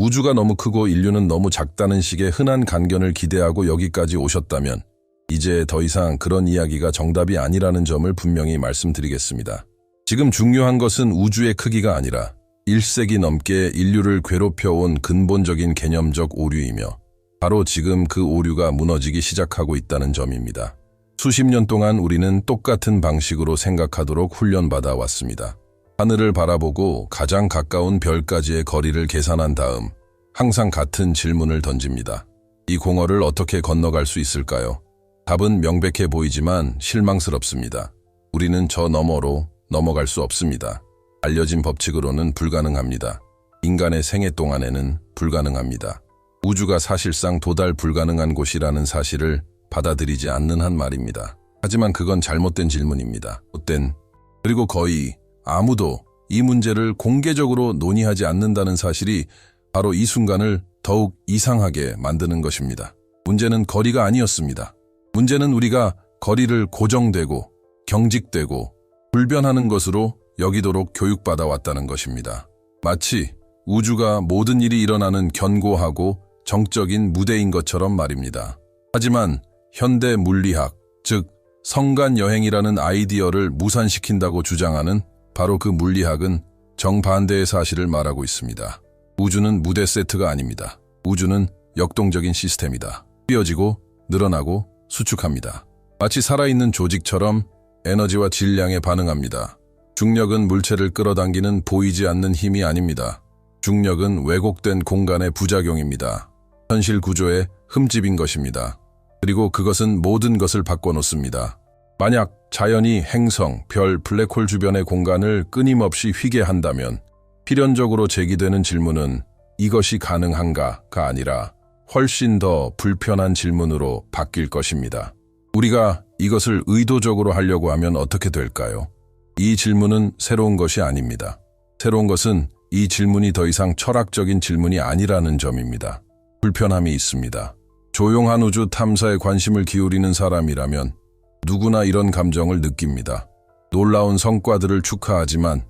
우주가 너무 크고 인류는 너무 작다는 식의 흔한 간견을 기대하고 여기까지 오셨다면 이제 더 이상 그런 이야기가 정답이 아니라는 점을 분명히 말씀드리겠습니다. 지금 중요한 것은 우주의 크기가 아니라 1세기 넘게 인류를 괴롭혀온 근본적인 개념적 오류이며 바로 지금 그 오류가 무너지기 시작하고 있다는 점입니다. 수십 년 동안 우리는 똑같은 방식으로 생각하도록 훈련받아 왔습니다. 하늘을 바라보고 가장 가까운 별까지의 거리를 계산한 다음 항상 같은 질문을 던집니다. 이 공허를 어떻게 건너갈 수 있을까요? 답은 명백해 보이지만 실망스럽습니다. 우리는 저 너머로 넘어갈 수 없습니다. 알려진 법칙으로는 불가능합니다. 인간의 생애 동안에는 불가능합니다. 우주가 사실상 도달 불가능한 곳이라는 사실을 받아들이지 않는 한 말입니다. 하지만 그건 잘못된 질문입니다. 그리고 거의 아무도 이 문제를 공개적으로 논의하지 않는다는 사실이 바로 이 순간을 더욱 이상하게 만드는 것입니다. 문제는 거리가 아니었습니다. 문제는 우리가 거리를 고정되고 경직되고 불변하는 것으로 여기도록 교육받아 왔다는 것입니다. 마치 우주가 모든 일이 일어나는 견고하고 정적인 무대인 것처럼 말입니다. 하지만 현대 물리학, 즉 성간 여행이라는 아이디어를 무산시킨다고 주장하는 바로 그 물리학은 정반대의 사실을 말하고 있습니다. 우주는 무대 세트가 아닙니다. 우주는 역동적인 시스템이다. 휘어지고 늘어나고 수축합니다. 마치 살아있는 조직처럼 에너지와 질량에 반응합니다. 중력은 물체를 끌어당기는 보이지 않는 힘이 아닙니다. 중력은 왜곡된 공간의 부작용입니다. 현실 구조의 흠집인 것입니다. 그리고 그것은 모든 것을 바꿔놓습니다. 만약 자연이 행성, 별, 블랙홀 주변의 공간을 끊임없이 휘게 한다면 필연적으로 제기되는 질문은 이것이 가능한가가 아니라 훨씬 더 불편한 질문으로 바뀔 것입니다. 우리가 이것을 의도적으로 하려고 하면 어떻게 될까요? 이 질문은 새로운 것이 아닙니다. 새로운 것은 이 질문이 더 이상 철학적인 질문이 아니라는 점입니다. 불편함이 있습니다. 조용한 우주 탐사에 관심을 기울이는 사람이라면 누구나 이런 감정을 느낍니다. 놀라운 성과들을 축하하지만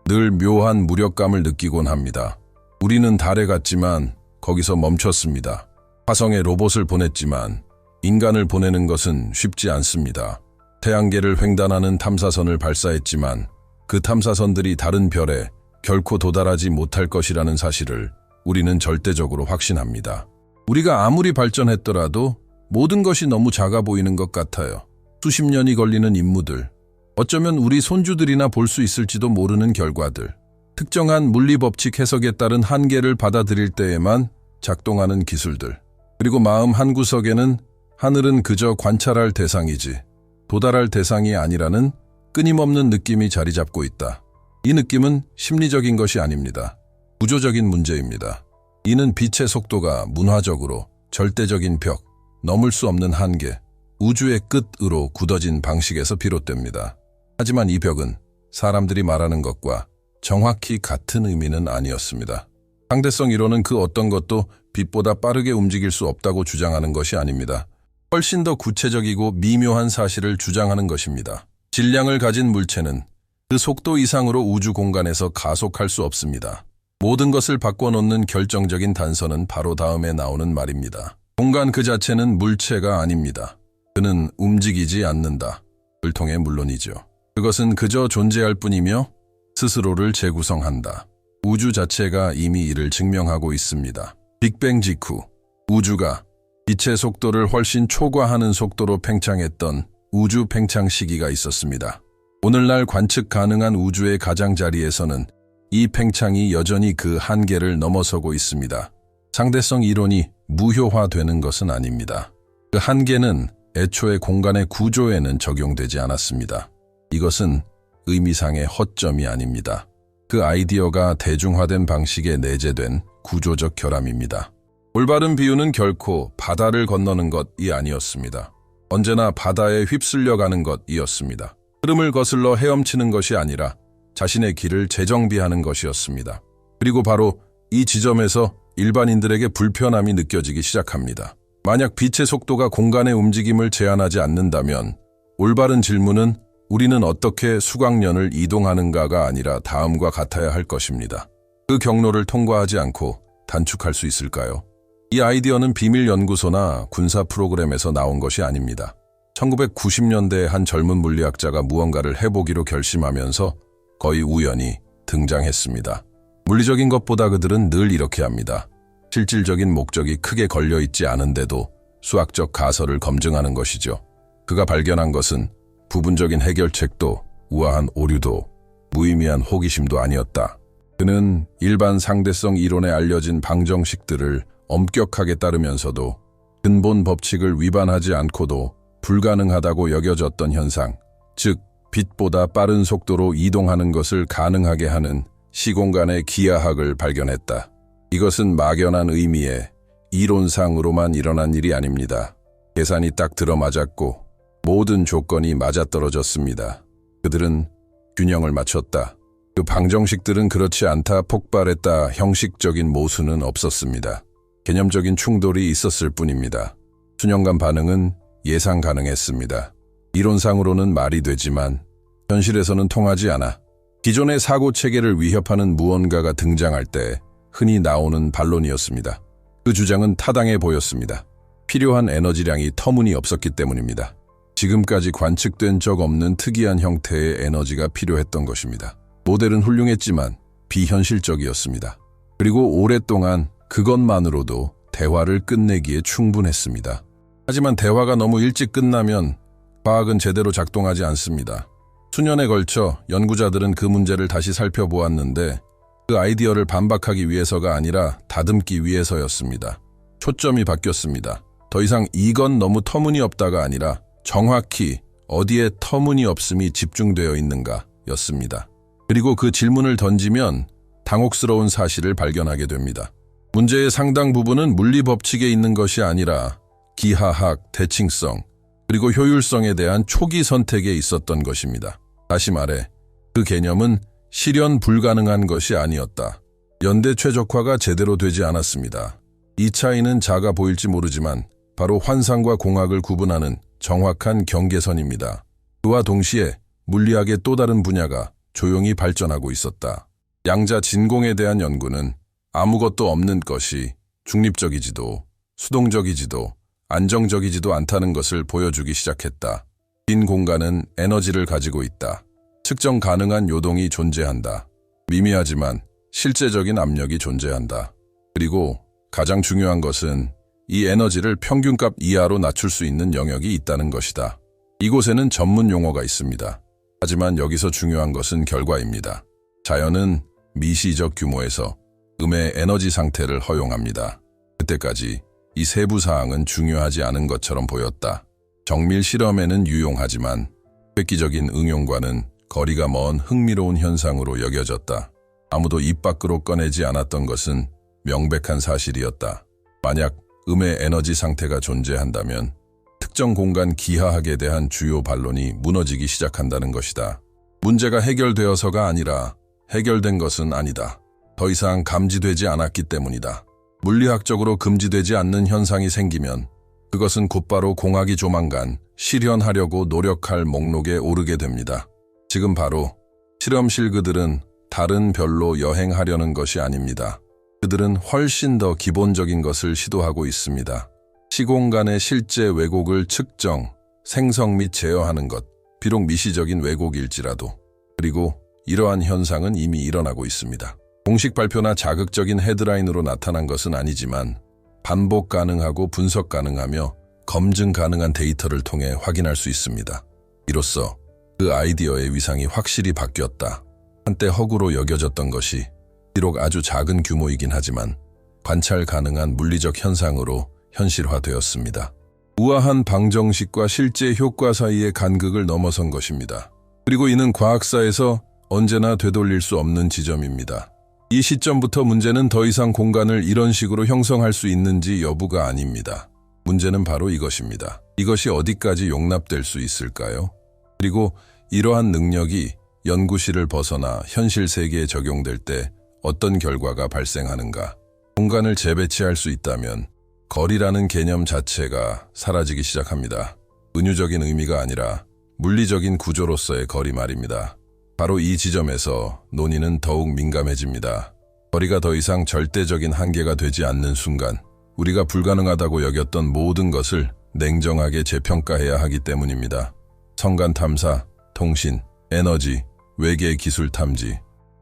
늘 묘한 무력감을 느끼곤 합니다. 우리는 달에 갔지만 거기서 멈췄습니다. 화성에 로봇을 보냈지만 인간을 보내는 것은 쉽지 않습니다. 태양계를 횡단하는 탐사선을 발사했지만 그 탐사선들이 다른 별에 결코 도달하지 못할 것이라는 사실을 우리는 절대적으로 확신합니다. 우리가 아무리 발전했더라도 모든 것이 너무 작아 보이는 것 같아요. 수십 년이 걸리는 임무들, 어쩌면 우리 손주들이나 볼 수 있을지도 모르는 결과들, 특정한 물리법칙 해석에 따른 한계를 받아들일 때에만 작동하는 기술들, 그리고 마음 한구석에는 하늘은 그저 관찰할 대상이지 도달할 대상이 아니라는 끊임없는 느낌이 자리 잡고 있다. 이 느낌은 심리적인 것이 아닙니다. 구조적인 문제입니다. 이는 빛의 속도가 문화적으로 절대적인 벽, 넘을 수 없는 한계, 우주의 끝으로 굳어진 방식에서 비롯됩니다. 하지만 이 벽은 사람들이 말하는 것과 정확히 같은 의미는 아니었습니다. 상대성 이론은 그 어떤 것도 빛보다 빠르게 움직일 수 없다고 주장하는 것이 아닙니다. 훨씬 더 구체적이고 미묘한 사실을 주장하는 것입니다. 질량을 가진 물체는 그 속도 이상으로 우주 공간에서 가속할 수 없습니다. 모든 것을 바꿔놓는 결정적인 단서는 바로 다음에 나오는 말입니다. 공간 그 자체는 물체가 아닙니다. 그는 움직이지 않는다. 을 통해 물론이죠. 그것은 그저 존재할 뿐이며 스스로를 재구성한다. 우주 자체가 이미 이를 증명하고 있습니다. 빅뱅 직후 우주가 빛의 속도를 훨씬 초과하는 속도로 팽창했던 우주 팽창 시기가 있었습니다. 오늘날 관측 가능한 우주의 가장자리에서는 이 팽창이 여전히 그 한계를 넘어서고 있습니다. 상대성 이론이 무효화되는 것은 아닙니다. 그 한계는 애초에 공간의 구조에는 적용되지 않았습니다. 이것은 의미상의 허점이 아닙니다. 그 아이디어가 대중화된 방식에 내재된 구조적 결함입니다. 올바른 비유는 결코 바다를 건너는 것이 아니었습니다. 언제나 바다에 휩쓸려가는 것이었습니다. 흐름을 거슬러 헤엄치는 것이 아니라 자신의 길을 재정비하는 것이었습니다. 그리고 바로 이 지점에서 일반인들에게 불편함이 느껴지기 시작합니다. 만약 빛의 속도가 공간의 움직임을 제한하지 않는다면 올바른 질문은 우리는 어떻게 수광년을 이동하는가가 아니라 다음과 같아야 할 것입니다. 그 경로를 통과하지 않고 단축할 수 있을까요? 이 아이디어는 비밀 연구소나 군사 프로그램에서 나온 것이 아닙니다. 1990년대에 한 젊은 물리학자가 무언가를 해보기로 결심하면서 거의 우연히 등장했습니다. 물리적인 것보다 그들은 늘 이렇게 합니다. 실질적인 목적이 크게 걸려있지 않은데도 수학적 가설을 검증하는 것이죠. 그가 발견한 것은 부분적인 해결책도 우아한 오류도 무의미한 호기심도 아니었다. 그는 일반 상대성 이론에 알려진 방정식들을 엄격하게 따르면서도 근본 법칙을 위반하지 않고도 불가능하다고 여겨졌던 현상, 즉 빛보다 빠른 속도로 이동하는 것을 가능하게 하는 시공간의 기하학을 발견했다. 이것은 막연한 의미의 이론상으로만 일어난 일이 아닙니다. 계산이 딱 들어맞았고 모든 조건이 맞아떨어졌습니다. 그들은 균형을 맞췄다. 그 방정식들은 그렇지 않다, 폭발했다, 형식적인 모순은 없었습니다. 개념적인 충돌이 있었을 뿐입니다. 수년간 반응은 예상 가능했습니다. 이론상으로는 말이 되지만 현실에서는 통하지 않아. 기존의 사고 체계를 위협하는 무언가가 등장할 때 흔히 나오는 반론이었습니다. 그 주장은 타당해 보였습니다. 필요한 에너지량이 터무니없었기 때문입니다. 지금까지 관측된 적 없는 특이한 형태의 에너지가 필요했던 것입니다. 모델은 훌륭했지만 비현실적이었습니다. 그리고 오랫동안 그것만으로도 대화를 끝내기에 충분했습니다. 하지만 대화가 너무 일찍 끝나면 과학은 제대로 작동하지 않습니다. 수년에 걸쳐 연구자들은 그 문제를 다시 살펴보았는데 그 아이디어를 반박하기 위해서가 아니라 다듬기 위해서였습니다. 초점이 바뀌었습니다. 더 이상 이건 너무 터무니없다가 아니라 정확히 어디에 터무니없음이 집중되어 있는가 였습니다. 그리고 그 질문을 던지면 당혹스러운 사실을 발견하게 됩니다. 문제의 상당 부분은 물리 법칙에 있는 것이 아니라 기하학, 대칭성, 그리고 효율성에 대한 초기 선택에 있었던 것입니다. 다시 말해, 그 개념은 실현 불가능한 것이 아니었다. 연대 최적화가 제대로 되지 않았습니다. 이 차이는 작아 보일지 모르지만 바로 환상과 공학을 구분하는 정확한 경계선입니다. 그와 동시에 물리학의 또 다른 분야가 조용히 발전하고 있었다. 양자 진공에 대한 연구는 아무것도 없는 것이 중립적이지도 수동적이지도 안정적이지도 않다는 것을 보여주기 시작했다. 빈 공간은 에너지를 가지고 있다. 측정 가능한 요동이 존재한다. 미미하지만 실제적인 압력이 존재한다. 그리고 가장 중요한 것은 이 에너지를 평균값 이하로 낮출 수 있는 영역이 있다는 것이다. 이곳에는 전문 용어가 있습니다. 하지만 여기서 중요한 것은 결과입니다. 자연은 미시적 규모에서 음의 에너지 상태를 허용합니다. 그때까지 이 세부 사항은 중요하지 않은 것처럼 보였다. 정밀 실험에는 유용하지만 획기적인 응용과는 거리가 먼 흥미로운 현상으로 여겨졌다. 아무도 입 밖으로 꺼내지 않았던 것은 명백한 사실이었다. 만약 음의 에너지 상태가 존재한다면 특정 공간 기하학에 대한 주요 반론이 무너지기 시작한다는 것이다. 문제가 해결되어서가 아니라 해결된 것은 아니다. 더 이상 감지되지 않았기 때문이다. 물리학적으로 금지되지 않는 현상이 생기면 그것은 곧바로 공학이 조만간 실현하려고 노력할 목록에 오르게 됩니다. 지금 바로 실험실 그들은 다른 별로 여행하려는 것이 아닙니다. 그들은 훨씬 더 기본적인 것을 시도하고 있습니다. 시공간의 실제 왜곡을 측정, 생성 및 제어하는 것, 비록 미시적인 왜곡일지라도. 그리고 이러한 현상은 이미 일어나고 있습니다. 공식 발표나 자극적인 헤드라인으로 나타난 것은 아니지만 반복 가능하고 분석 가능하며 검증 가능한 데이터를 통해 확인할 수 있습니다. 이로써 그 아이디어의 위상이 확실히 바뀌었다. 한때 허구로 여겨졌던 것이 비록 아주 작은 규모이긴 하지만 관찰 가능한 물리적 현상으로 현실화되었습니다. 우아한 방정식과 실제 효과 사이의 간극을 넘어선 것입니다. 그리고 이는 과학사에서 언제나 되돌릴 수 없는 지점입니다. 이 시점부터 문제는 더 이상 공간을 이런 식으로 형성할 수 있는지 여부가 아닙니다. 문제는 바로 이것입니다. 이것이 어디까지 용납될 수 있을까요? 그리고 이러한 능력이 연구실을 벗어나 현실 세계에 적용될 때 어떤 결과가 발생하는가? 공간을 재배치할 수 있다면 거리라는 개념 자체가 사라지기 시작합니다. 은유적인 의미가 아니라 물리적인 구조로서의 거리 말입니다. 바로 이 지점에서 논의는 더욱 민감해집니다. 거리가 더 이상 절대적인 한계가 되지 않는 순간 우리가 불가능하다고 여겼던 모든 것을 냉정하게 재평가해야 하기 때문입니다. 성간 탐사, 통신, 에너지, 외계 기술 탐지.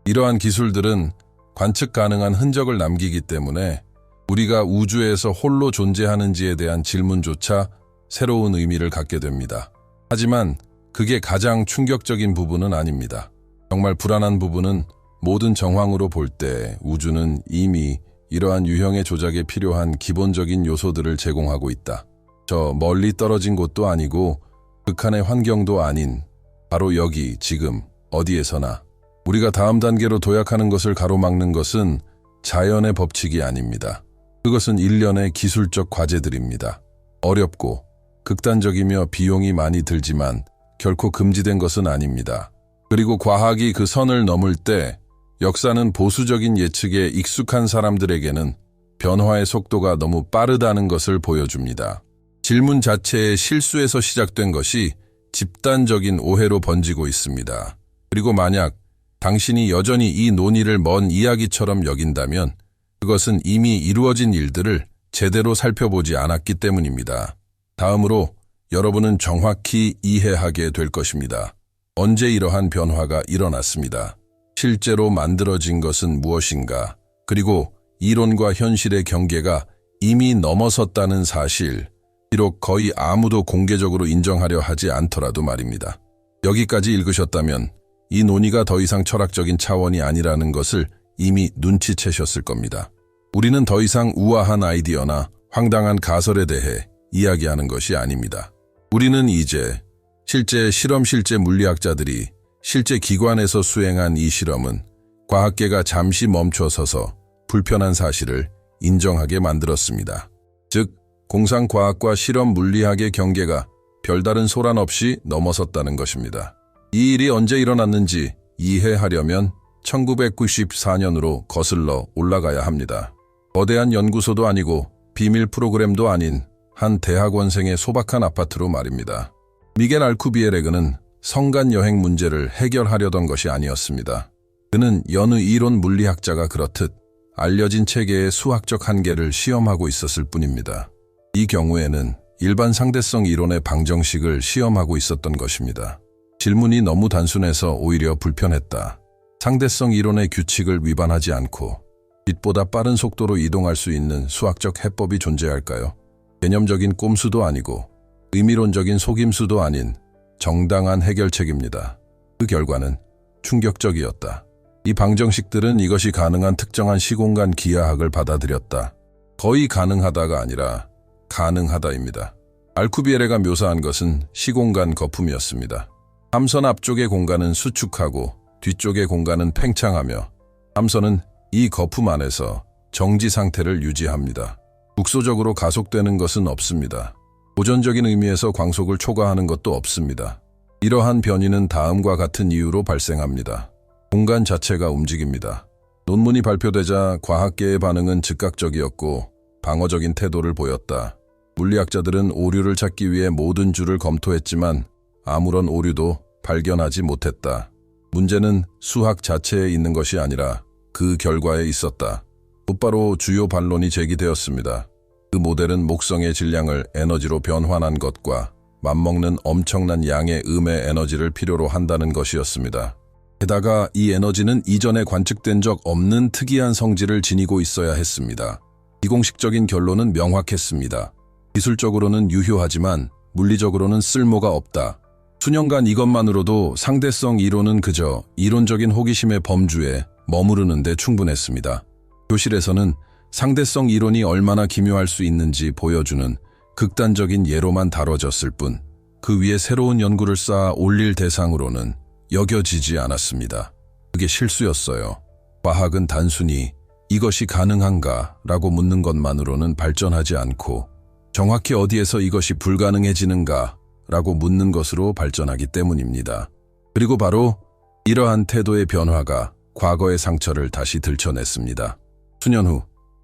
이러한 기술들은 관측 가능한 흔적을 남기기 때문에 우리가 우주에서 홀로 존재하는지에 대한 질문조차 새로운 의미를 갖게 됩니다. 하지만 그게 가장 충격적인 부분은 아닙니다. 정말 불안한 부분은 모든 정황으로 볼 때 우주는 이미 이러한 유형의 조작에 필요한 기본적인 요소들을 제공하고 있다. 저 멀리 떨어진 곳도 아니고 극한의 환경도 아닌 바로 여기, 지금, 어디에서나 우리가 다음 단계로 도약하는 것을 가로막는 것은 자연의 법칙이 아닙니다. 그것은 일련의 기술적 과제들입니다. 어렵고 극단적이며 비용이 많이 들지만 결코 금지된 것은 아닙니다. 그리고 과학이 그 선을 넘을 때 역사는 보수적인 예측에 익숙한 사람들에게는 변화의 속도가 너무 빠르다는 것을 보여줍니다. 질문 자체의 실수에서 시작된 것이 집단적인 오해로 번지고 있습니다. 그리고 만약 당신이 여전히 이 논의를 먼 이야기처럼 여긴다면 그것은 이미 이루어진 일들을 제대로 살펴보지 않았기 때문입니다. 다음으로 여러분은 정확히 이해하게 될 것입니다. 언제 이러한 변화가 일어났습니다. 실제로 만들어진 것은 무엇인가? 그리고 이론과 현실의 경계가 이미 넘어섰다는 사실, 비록 거의 아무도 공개적으로 인정하려 하지 않더라도 말입니다. 여기까지 읽으셨다면 이 논의가 더 이상 철학적인 차원이 아니라는 것을 이미 눈치채셨을 겁니다. 우리는 더 이상 우아한 아이디어나 황당한 가설에 대해 이야기하는 것이 아닙니다. 우리는 이제 실제 물리학자들이 실제 기관에서 수행한 이 실험은 과학계가 잠시 멈춰서서 불편한 사실을 인정하게 만들었습니다. 즉, 공상과학과 실험 물리학의 경계가 별다른 소란 없이 넘어섰다는 것입니다. 이 일이 언제 일어났는지 이해하려면 1994년으로 거슬러 올라가야 합니다. 거대한 연구소도 아니고 비밀 프로그램도 아닌 한 대학원생의 소박한 아파트로 말입니다. 미겔 알쿠비에레그는 성간 여행 문제를 해결하려던 것이 아니었습니다. 그는 여느 이론 물리학자가 그렇듯 알려진 체계의 수학적 한계를 시험하고 있었을 뿐입니다. 이 경우에는 일반 상대성 이론의 방정식을 시험하고 있었던 것입니다. 질문이 너무 단순해서 오히려 불편했다. 상대성 이론의 규칙을 위반하지 않고 빛보다 빠른 속도로 이동할 수 있는 수학적 해법이 존재할까요? 개념적인 꼼수도 아니고 의미론적인 속임수도 아닌 정당한 해결책입니다. 그 결과는 충격적이었다. 이 방정식들은 이것이 가능한 특정한 시공간 기하학을 받아들였다. 거의 가능하다가 아니라 가능하다입니다. 알쿠비에레가 묘사한 것은 시공간 거품이었습니다. 함선 앞쪽의 공간은 수축하고 뒤쪽의 공간은 팽창하며 함선은 이 거품 안에서 정지 상태를 유지합니다. 국소적으로 가속되는 것은 없습니다. 보존적인 의미에서 광속을 초과하는 것도 없습니다. 이러한 변이는 다음과 같은 이유로 발생합니다. 공간 자체가 움직입니다. 논문이 발표되자 과학계의 반응은 즉각적이었고 방어적인 태도를 보였다. 물리학자들은 오류를 찾기 위해 모든 줄을 검토했지만 아무런 오류도 발견하지 못했다. 문제는 수학 자체에 있는 것이 아니라 그 결과에 있었다. 곧바로 주요 반론이 제기되었습니다. 그 모델은 목성의 질량을 에너지로 변환한 것과 맞먹는 엄청난 양의 음의 에너지를 필요로 한다는 것이었습니다. 게다가 이 에너지는 이전에 관측된 적 없는 특이한 성질을 지니고 있어야 했습니다. 비공식적인 결론은 명확했습니다. 기술적으로는 유효하지만 물리적으로는 쓸모가 없다. 수년간 이것만으로도 상대성 이론은 그저 이론적인 호기심의 범주에 머무르는 데 충분했습니다. 교실에서는 상대성 이론이 얼마나 기묘할 수 있는지 보여주는 극단적인 예로만 다뤄졌을 뿐 그 위에 새로운 연구를 쌓아 올릴 대상으로는 여겨지지 않았습니다. 그게 실수였어요. 과학은 단순히 이것이 가능한가 라고 묻는 것만으로는 발전하지 않고 정확히 어디에서 이것이 불가능해지는가 라고 묻는 것으로 발전하기 때문입니다. 그리고 바로 이러한 태도의 변화가 과거의 상처를 다시 들춰냈습니다. 수년 후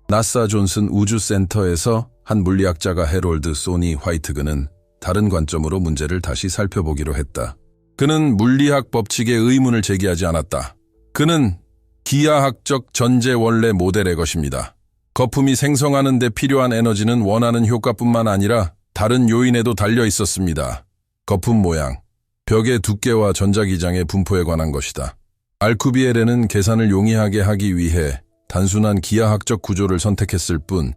나사 존슨 우주센터에서 한 물리학자가 해롤드 소니 화이트그는 다른 관점으로 문제를 다시 살펴보기로 했다. 그는 물리학 법칙에 의문을 제기하지 않았다. 그는 기하학적 전제 원래 모델의 것입니다. 거품이 생성하는 데 필요한 에너지는 원하는 효과뿐만 아니라 다른 요인에도 달려 있었습니다. 거품 모양, 벽의 두께와 전자기장의 분포에 관한 것이다. 알쿠비에레는 계산을 용이하게 하기 위해 단순한 기하학적 구조를 선택했을 뿐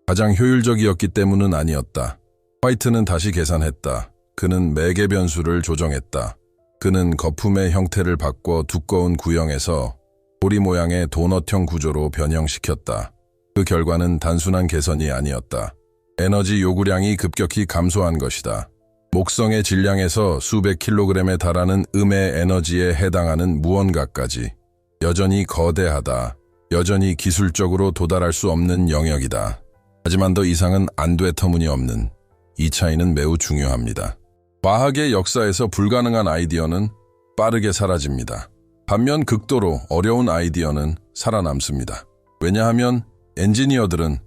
가장 효율적이었기 때문은 아니었다. 화이트는 다시 계산했다. 그는 매개 변수를 조정했다. 그는 거품의 형태를 바꿔 두꺼운 구형에서 보리 모양의 도넛형 구조로 변형시켰다. 그 결과는 단순한 개선이 아니었다. 에너지 요구량이 급격히 감소한 것이다. 목성의 질량에서 수백 킬로그램에 달하는 음의 에너지에 해당하는 무언가까지 여전히 거대하다. 여전히 기술적으로 도달할 수 없는 영역이다. 하지만 더 이상은 안 돼 터무니없는 이 차이는 매우 중요합니다. 과학의 역사에서 불가능한 아이디어는 빠르게 사라집니다. 반면 극도로 어려운 아이디어는 살아남습니다. 왜냐하면 엔지니어들은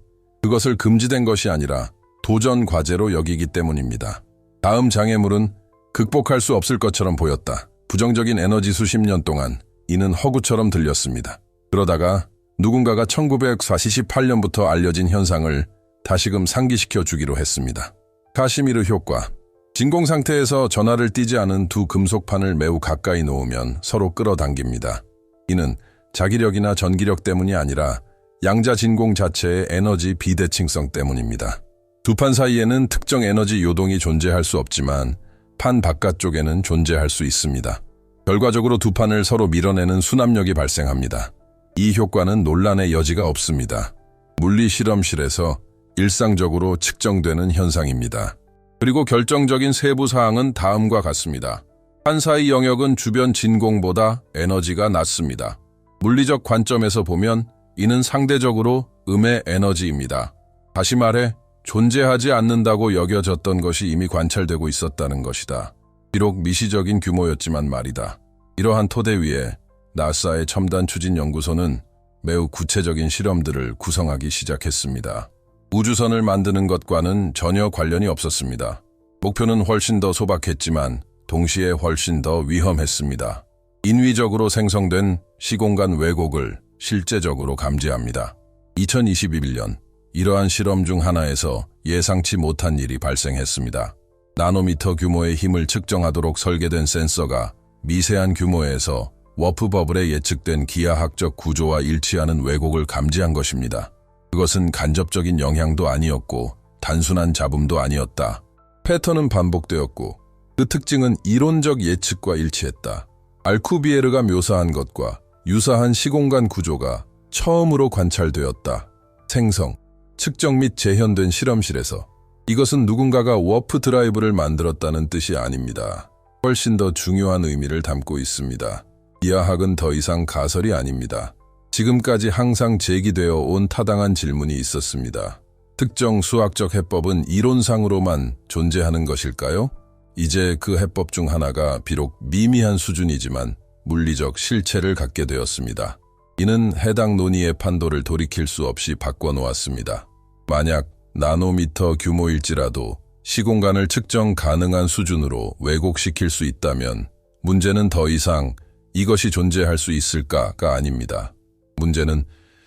그것을 금지된 것이 아니라 도전 과제로 여기기 때문입니다. 다음 장애물은 극복할 수 없을 것처럼 보였다. 부정적인 에너지 수십 년 동안 이는 허구처럼 들렸습니다. 그러다가 누군가가 1948년부터 알려진 현상을 다시금 상기시켜 주기로 했습니다. 카시미르 효과. 진공 상태에서 전하를 띠지 않은 두 금속판을 매우 가까이 놓으면 서로 끌어당깁니다. 이는 자기력이나 전기력 때문이 아니라 양자 진공 자체의 에너지 비대칭성 때문입니다. 두 판 사이에는 특정 에너지 요동이 존재할 수 없지만 판 바깥쪽에는 존재할 수 있습니다. 결과적으로 두 판을 서로 밀어내는 순압력이 발생합니다. 이 효과는 논란의 여지가 없습니다. 물리 실험실에서 일상적으로 측정되는 현상입니다. 그리고 결정적인 세부 사항은 다음과 같습니다. 판 사이 영역은 주변 진공보다 에너지가 낮습니다. 물리적 관점에서 보면 이는 상대적으로 음의 에너지입니다. 다시 말해 존재하지 않는다고 여겨졌던 것이 이미 관찰되고 있었다는 것이다. 비록 미시적인 규모였지만 말이다. 이러한 토대 위에 나사의 첨단 추진 연구소는 매우 구체적인 실험들을 구성하기 시작했습니다. 우주선을 만드는 것과는 전혀 관련이 없었습니다. 목표는 훨씬 더 소박했지만 동시에 훨씬 더 위험했습니다. 인위적으로 생성된 시공간 왜곡을 실제적으로 감지합니다. 2021년 이러한 실험 중 하나에서 예상치 못한 일이 발생했습니다. 나노미터 규모의 힘을 측정하도록 설계된 센서가 미세한 규모에서 워프 버블에 예측된 기하학적 구조와 일치하는 왜곡을 감지한 것입니다. 그것은 간접적인 영향도 아니었고 단순한 잡음도 아니었다. 패턴은 반복되었고 그 특징은 이론적 예측과 일치했다. 알쿠비에르가 묘사한 것과 유사한 시공간 구조가 처음으로 관찰되었다. 생성, 측정 및 재현된 실험실에서. 이것은 누군가가 워프 드라이브를 만들었다는 뜻이 아닙니다. 훨씬 더 중요한 의미를 담고 있습니다. 기하학은 더 이상 가설이 아닙니다. 지금까지 항상 제기되어 온 타당한 질문이 있었습니다. 특정 수학적 해법은 이론상으로만 존재하는 것일까요? 이제 그 해법 중 하나가 비록 미미한 수준이지만 물리적 실체를 갖게 되었습니다. 이는 해당 논의의 판도를 돌이킬 수 없이 바꿔놓았습니다. 만약 나노미터 규모일지라도 시공간을 측정 가능한 수준으로 왜곡시킬 수 있다면 문제는 더 이상 이것이 존재할 수 있을까가 아닙니다. 문제는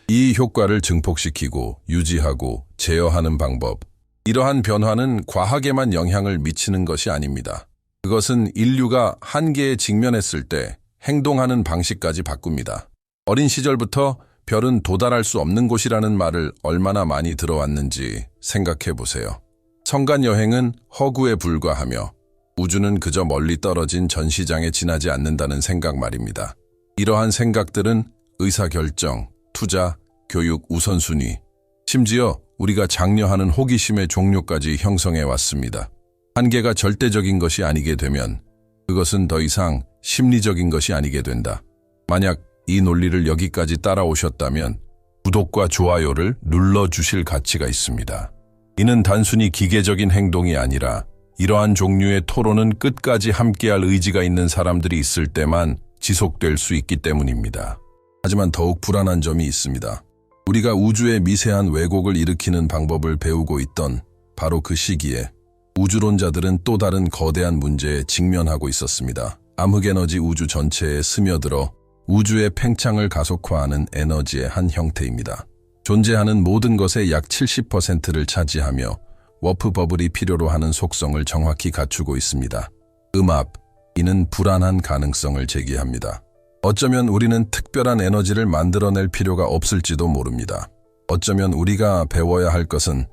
이 효과를 증폭시키고 유지하고 제어하는 방법. 이러한 변화는 과학에만 영향을 미치는 것이 아닙니다. 그것은 인류가 한계에 직면했을 때 행동하는 방식까지 바꿉니다. 어린 시절부터 별은 도달할 수 없는 곳이라는 말을 얼마나 많이 들어왔는지 생각해 보세요. 성간 여행은 허구에 불과하며 우주는 그저 멀리 떨어진 전시장에 지나지 않는다는 생각 말입니다. 이러한 생각들은 의사결정, 투자, 교육 우선순위, 심지어 우리가 장려하는 호기심의 종류까지 형성해 왔습니다. 한계가 절대적인 것이 아니게 되면 그것은 더 이상 심리적인 것이 아니게 된다. 만약 이 논리를 여기까지 따라오셨다면 구독과 좋아요를 눌러주실 가치가 있습니다. 이는 단순히 기계적인 행동이 아니라 이러한 종류의 토론은 끝까지 함께할 의지가 있는 사람들이 있을 때만 지속될 수 있기 때문입니다. 하지만 더욱 불안한 점이 있습니다. 우리가 우주의 미세한 왜곡을 일으키는 방법을 배우고 있던 바로 그 시기에 우주론자들은 또 다른 거대한 문제에 직면하고 있었습니다. 암흑에너지 우주 전체에 스며들어 우주의 팽창을 가속화하는 에너지의 한 형태입니다. 존재하는 모든 것의 약 70%를 차지하며 워프 버블이 필요로 하는 속성을 정확히 갖추고 있습니다. 음압, 이는 불안한 가능성을 제기합니다. 어쩌면 우리는 특별한 에너지를 만들어낼 필요가 없을지도 모릅니다. 어쩌면 우리가 배워야 할 것은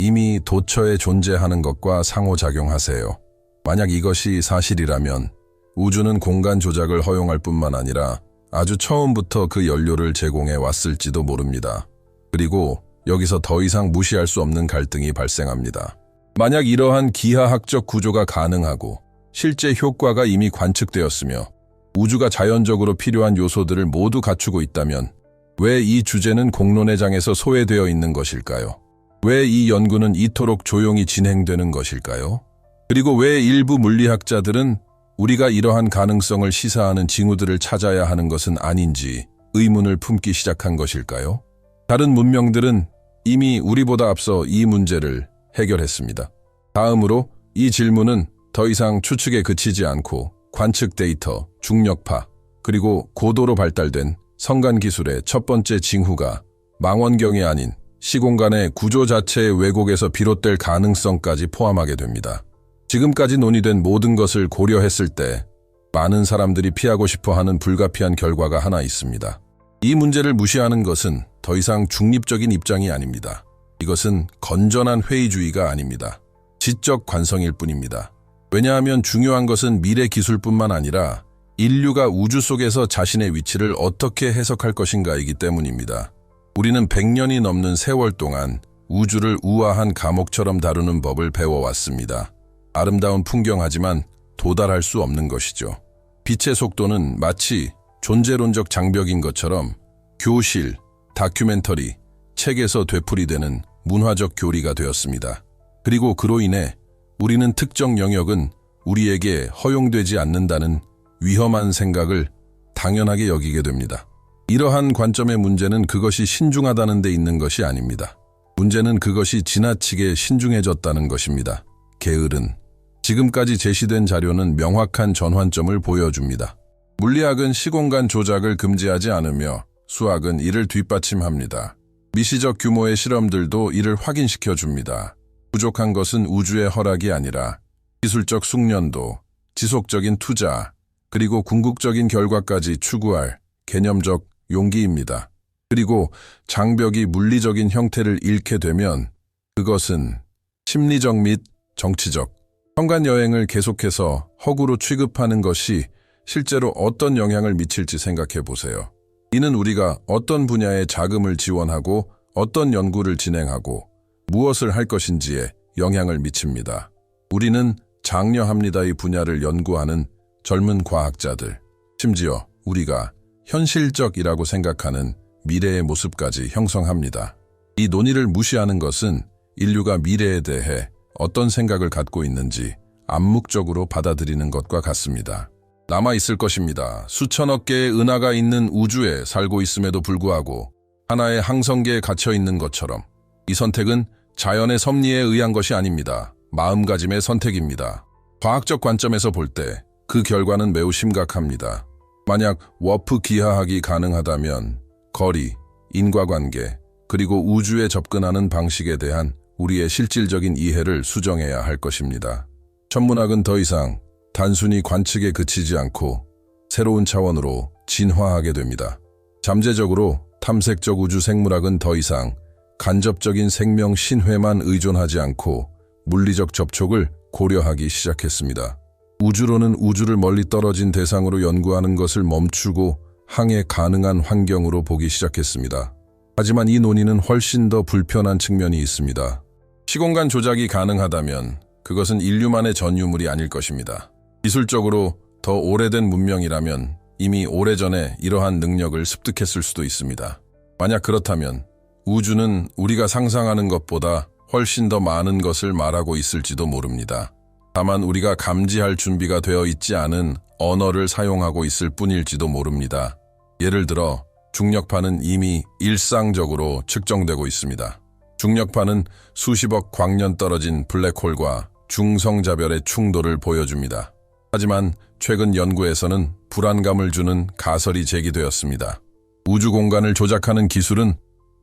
이미 도처에 존재하는 것과 상호작용하세요. 만약 이것이 사실이라면 우주는 공간 조작을 허용할 뿐만 아니라 아주 처음부터 그 연료를 제공해 왔을지도 모릅니다. 그리고 여기서 더 이상 무시할 수 없는 갈등이 발생합니다. 만약 이러한 기하학적 구조가 가능하고 실제 효과가 이미 관측되었으며 우주가 자연적으로 필요한 요소들을 모두 갖추고 있다면 왜 이 주제는 공론의 장에서 소외되어 있는 것일까요? 왜 이 연구는 이토록 조용히 진행되는 것일까요? 그리고 왜 일부 물리학자들은 우리가 이러한 가능성을 시사하는 징후들을 찾아야 하는 것은 아닌지 의문을 품기 시작한 것일까요? 다른 문명들은 이미 우리보다 앞서 이 문제를 해결했습니다. 다음으로 이 질문은 더 이상 추측에 그치지 않고 관측 데이터, 중력파, 그리고 고도로 발달된 성간 기술의 첫 번째 징후가 망원경이 아닌 시공간의 구조 자체의 왜곡에서 비롯될 가능성까지 포함하게 됩니다. 지금까지 논의된 모든 것을 고려했을 때 많은 사람들이 피하고 싶어하는 불가피한 결과가 하나 있습니다. 이 문제를 무시하는 것은 더 이상 중립적인 입장이 아닙니다. 이것은 건전한 회의주의가 아닙니다. 지적 관성일 뿐입니다. 왜냐하면 중요한 것은 미래 기술뿐만 아니라 인류가 우주 속에서 자신의 위치를 어떻게 해석할 것인가이기 때문입니다. 우리는 100년이 넘는 세월 동안 우주를 우아한 감옥처럼 다루는 법을 배워왔습니다. 아름다운 풍경하지만 도달할 수 없는 것이죠. 빛의 속도는 마치 존재론적 장벽인 것처럼 교실, 다큐멘터리, 책에서 되풀이되는 문화적 교리가 되었습니다. 그리고 그로 인해 우리는 특정 영역은 우리에게 허용되지 않는다는 위험한 생각을 당연하게 여기게 됩니다. 이러한 관점의 문제는 그것이 신중하다는 데 있는 것이 아닙니다. 문제는 그것이 지나치게 신중해졌다는 것입니다. 게으른. 지금까지 제시된 자료는 명확한 전환점을 보여줍니다. 물리학은 시공간 조작을 금지하지 않으며 수학은 이를 뒷받침합니다. 미시적 규모의 실험들도 이를 확인시켜줍니다. 부족한 것은 우주의 허락이 아니라 기술적 숙련도, 지속적인 투자, 그리고 궁극적인 결과까지 추구할 개념적 용기입니다. 그리고 장벽이 물리적인 형태를 잃게 되면 그것은 심리적 및 정치적, 현관 여행을 계속해서 허구로 취급하는 것이 실제로 어떤 영향을 미칠지 생각해 보세요. 이는 우리가 어떤 분야에 자금을 지원하고 어떤 연구를 진행하고 무엇을 할 것인지에 영향을 미칩니다. 우리는 장려합니다. 이 분야를 연구하는 젊은 과학자들, 심지어 우리가 현실적이라고 생각하는 미래의 모습까지 형성합니다. 이 논의를 무시하는 것은 인류가 미래에 대해 어떤 생각을 갖고 있는지 암묵적으로 받아들이는 것과 같습니다. 남아있을 것입니다. 수천억 개의 은하가 있는 우주에 살고 있음에도 불구하고 하나의 항성계에 갇혀 있는 것처럼 이 선택은 자연의 섭리에 의한 것이 아닙니다. 마음가짐의 선택입니다. 과학적 관점에서 볼 때 그 결과는 매우 심각합니다. 만약 워프 기하학이 가능하다면 거리, 인과관계, 그리고 우주에 접근하는 방식에 대한 우리의 실질적인 이해를 수정해야 할 것입니다. 천문학은 더 이상 단순히 관측에 그치지 않고 새로운 차원으로 진화하게 됩니다. 잠재적으로 탐색적 우주 생물학은 더 이상 간접적인 생명 신회만 의존하지 않고 물리적 접촉을 고려하기 시작했습니다. 우주로는 우주를 멀리 떨어진 대상으로 연구하는 것을 멈추고 항해 가능한 환경으로 보기 시작했습니다. 하지만 이 논의는 훨씬 더 불편한 측면이 있습니다. 시공간 조작이 가능하다면 그것은 인류만의 전유물이 아닐 것입니다. 기술적으로 더 오래된 문명이라면 이미 오래전에 이러한 능력을 습득했을 수도 있습니다. 만약 그렇다면 우주는 우리가 상상하는 것보다 훨씬 더 많은 것을 말하고 있을지도 모릅니다. 다만 우리가 감지할 준비가 되어 있지 않은 언어를 사용하고 있을 뿐일지도 모릅니다. 예를 들어 중력파는 이미 일상적으로 측정되고 있습니다. 중력파는 수십억 광년 떨어진 블랙홀과 중성자별의 충돌을 보여줍니다. 하지만 최근 연구에서는 불안감을 주는 가설이 제기되었습니다. 우주 공간을 조작하는 기술은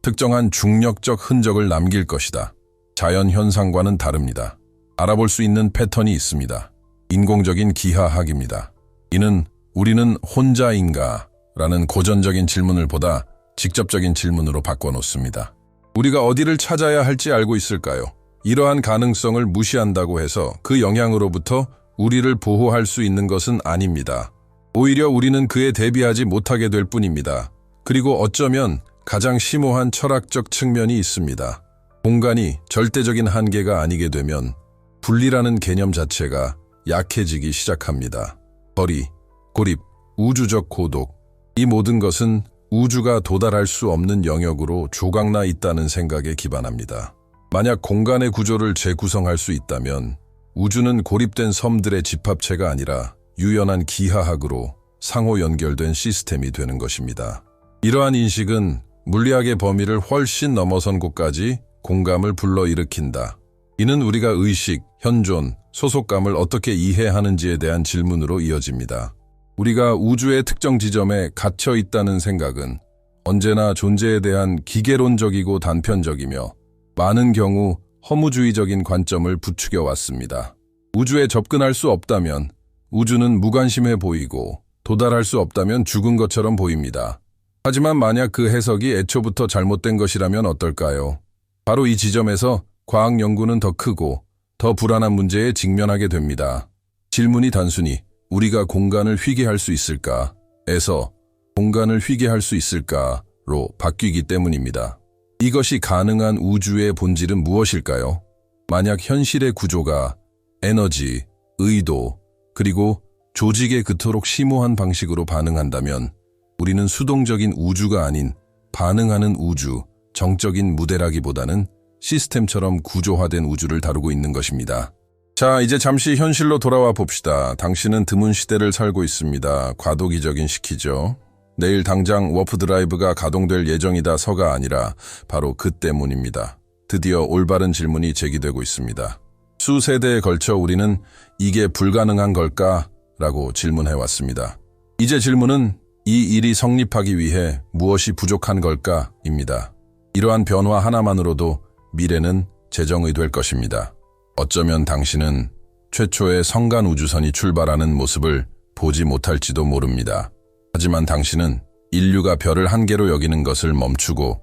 특정한 중력적 흔적을 남길 것이다. 자연 현상과는 다릅니다. 알아볼 수 있는 패턴이 있습니다. 인공적인 기하학입니다. 이는 우리는 혼자인가? 라는 고전적인 질문을 보다 직접적인 질문으로 바꿔놓습니다. 우리가 어디를 찾아야 할지 알고 있을까요? 이러한 가능성을 무시한다고 해서 그 영향으로부터 우리를 보호할 수 있는 것은 아닙니다. 오히려 우리는 그에 대비하지 못하게 될 뿐입니다. 그리고 어쩌면 가장 심오한 철학적 측면이 있습니다. 공간이 절대적인 한계가 아니게 되면 분리라는 개념 자체가 약해지기 시작합니다. 거리, 고립, 우주적 고독, 이 모든 것은 우주가 도달할 수 없는 영역으로 조각나 있다는 생각에 기반합니다. 만약 공간의 구조를 재구성할 수 있다면 우주는 고립된 섬들의 집합체가 아니라 유연한 기하학으로 상호 연결된 시스템이 되는 것입니다. 이러한 인식은 물리학의 범위를 훨씬 넘어선 곳까지 공감을 불러일으킨다. 이는 우리가 의식, 현존, 소속감을 어떻게 이해하는지에 대한 질문으로 이어집니다. 우리가 우주의 특정 지점에 갇혀 있다는 생각은 언제나 존재에 대한 기계론적이고 단편적이며 많은 경우 허무주의적인 관점을 부추겨 왔습니다. 우주에 접근할 수 없다면 우주는 무관심해 보이고 도달할 수 없다면 죽은 것처럼 보입니다. 하지만 만약 그 해석이 애초부터 잘못된 것이라면 어떨까요? 바로 이 지점에서 과학 연구는 더 크고 더 불안한 문제에 직면하게 됩니다. 질문이 단순히 우리가 공간을 휘게 할 수 있을까?에서 공간을 휘게 할 수 있을까?로 바뀌기 때문입니다. 이것이 가능한 우주의 본질은 무엇일까요? 만약 현실의 구조가 에너지, 의도, 그리고 조직에 그토록 심오한 방식으로 반응한다면 우리는 수동적인 우주가 아닌 반응하는 우주, 정적인 무대라기보다는 시스템처럼 구조화된 우주를 다루고 있는 것입니다. 자, 이제 잠시 현실로 돌아와 봅시다. 당신은 드문 시대를 살고 있습니다. 과도기적인 시기죠. 내일 당장 워프 드라이브가 가동될 예정이다서가 아니라 바로 그 때문입니다. 드디어 올바른 질문이 제기되고 있습니다. 수세대에 걸쳐 우리는 이게 불가능한 걸까? 라고 질문해왔습니다. 이제 질문은 이 일이 성립하기 위해 무엇이 부족한 걸까? 입니다. 이러한 변화 하나만으로도 미래는 재정의 될 것입니다. 어쩌면 당신은 최초의 성간 우주선이 출발하는 모습을 보지 못할지도 모릅니다. 하지만 당신은 인류가 별을 한 개로 여기는 것을 멈추고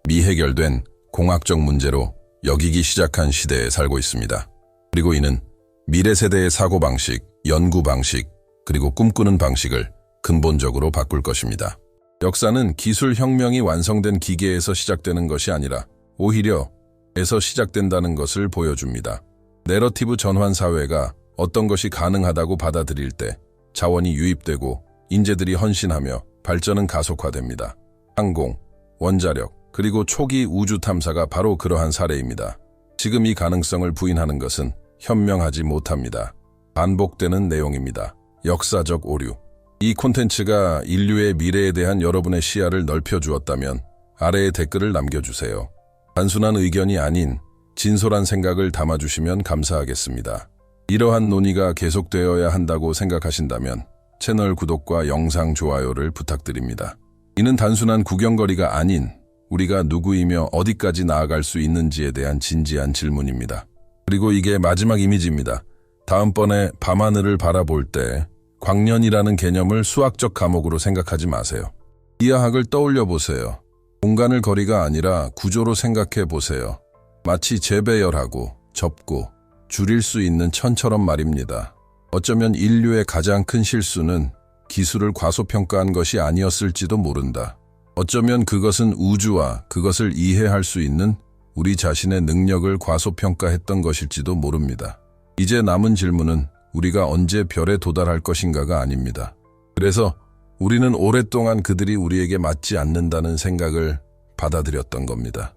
미해결된 공학적 문제로 여기기 시작한 시대에 살고 있습니다. 그리고 이는 미래 세대의 사고방식, 연구 방식, 그리고 꿈꾸는 방식을 근본적으로 바꿀 것입니다. 역사는 기술 혁명이 완성된 기계에서 시작되는 것이 아니라 오히려 에서 시작된다는 것을 보여줍니다. 내러티브 전환 사회가 어떤 것이 가능하다고 받아들일 때 자원이 유입되고 인재들이 헌신하며 발전은 가속화됩니다. 항공, 원자력, 그리고 초기 우주 탐사가 바로 그러한 사례입니다. 지금 이 가능성을 부인하는 것은 현명하지 못합니다. 반복되는 내용입니다. 역사적 오류. 이 콘텐츠가 인류의 미래에 대한 여러분의 시야를 넓혀주었다면 아래에 댓글을 남겨주세요. 단순한 의견이 아닌 진솔한 생각을 담아주시면 감사하겠습니다. 이러한 논의가 계속되어야 한다고 생각하신다면 채널 구독과 영상 좋아요를 부탁드립니다. 이는 단순한 구경거리가 아닌 우리가 누구이며 어디까지 나아갈 수 있는지에 대한 진지한 질문입니다. 그리고 이게 마지막 이미지입니다. 다음번에 밤하늘을 바라볼 때 광년이라는 개념을 수학적 과목으로 생각하지 마세요. 기하학을 떠올려 보세요. 공간을 거리가 아니라 구조로 생각해 보세요. 마치 재배열하고 접고 줄일 수 있는 천처럼 말입니다. 어쩌면 인류의 가장 큰 실수는 기술을 과소평가한 것이 아니었을지도 모른다. 어쩌면 그것은 우주와 그것을 이해할 수 있는 우리 자신의 능력을 과소평가했던 것일지도 모릅니다. 이제 남은 질문은 우리가 언제 별에 도달할 것인가가 아닙니다. 그래서 우리는 오랫동안 그들이 우리에게 맞지 않는다는 생각을 받아들였던 겁니다.